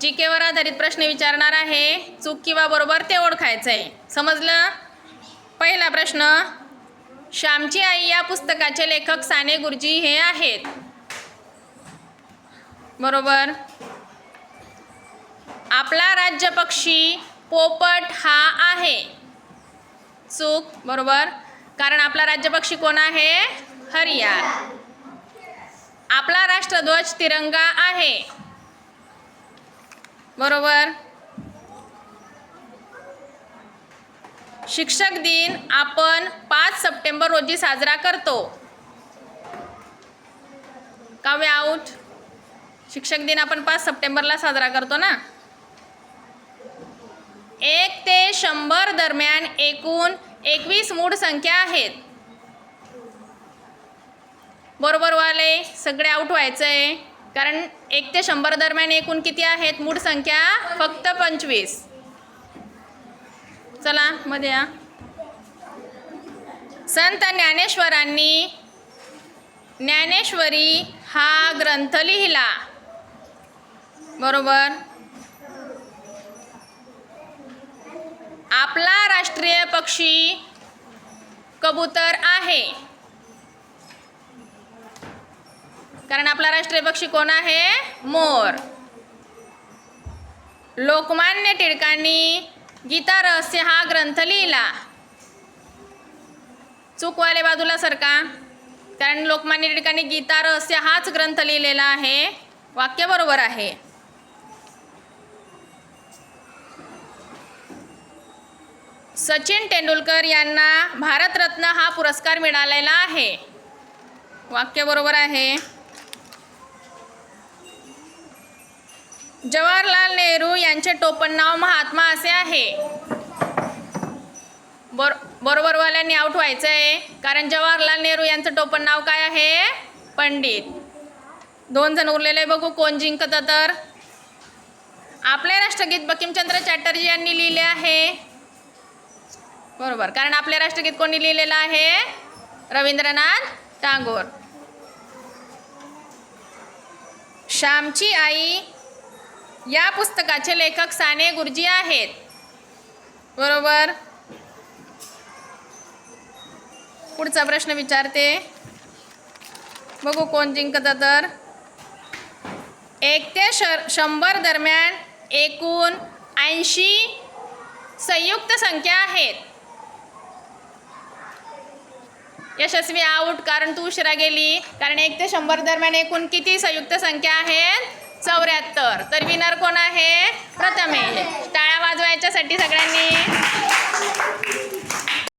GK वर आधारित प्रश्न विचारणार आहे. चूक किंवा बरोबर ते ओळखायचं आहे. समजलं? पहिला प्रश्न, श्यामची आई या पुस्तकाचे लेखक साने गुरुजी हे आहेत. बरोबर. आपला राज्य पक्षी पोपट हा आहे. चूक. बरोबर, कारण आपला राज्य पक्षी कोण आहे? हरियाळ. आपला राष्ट्रध्वज तिरंगा आहे. बरोबर. शिक्षक दिन आपण 5 सप्टेंबर रोजी साजरा करतो. काव्य आऊट. शिक्षक दिन आपण 5 सप्टेंबरला साजरा करतो ना. 1 ते 100 दरम्यान एकूण 21 मूळ संख्या आहेत. बरोबर वाले सगळे आऊट व्हायचं आहे, कारण 1 ते 100 दरम्यान एकूण किती आहेत मूळ संख्या? फक्त 25. चला मध्ये या. संत ज्ञानेश्वरांनी ज्ञानेश्वरी हा ग्रंथ लिहिला. बरोबर. आपला राष्ट्रीय पक्षी कबूतर आहे, कारण आपला राष्ट्रीय पक्षी कोण आहे? मोर. लोकमान्य टिळकांनी गीता रहस्य हा ग्रंथ लिहिला. चूकवाले बाजूला सरका, कारण लोकमान्य टिळकांनी गीता रहस्य हाच ग्रंथ लिहिलेला आहे. वाक्य बरोबर आहे. सचिन तेंडुलकर यांना भारतरत्न हा पुरस्कार मिळालेला आहे. वाक्य बरोबर आहे. जवाहरलाल नेहरू यांचे टोपणनाव महात्मा असे आहे. बरोबरवाल्यांनी आऊट व्हायचं आहे, कारण जवाहरलाल नेहरू यांचं टोपणनाव काय आहे? पंडित. 2 जण उरलेले, बघू कोण जिंकतं तर. आपले राष्ट्रगीत बंकिमचंद्र चॅटर्जी यांनी लिहिले आहे. बरोबर, कारण आपले राष्ट्रगीत कोणी लिहिलेलं आहे? रवींद्रनाथ टागोर. श्यामची आई या पुस्तकाचे लेखक साने गुरुजी आहेत. बरोबर. पुढचा प्रश्न विचारते, बघू कोण जिंकतं तर. 1 ते 100 दरम्यान एकूण 80 संयुक्त संख्या आहेत. यशस्वी आऊट, कारण तू उशिरा गेली. कारण 1 ते 100 दरम्यान एकूण किती संयुक्त संख्या आहेत? 74. तर विनर कोण आहे? प्रथमेश. टाळ्या वाजवायच्यासाठी सगळ्यांनी.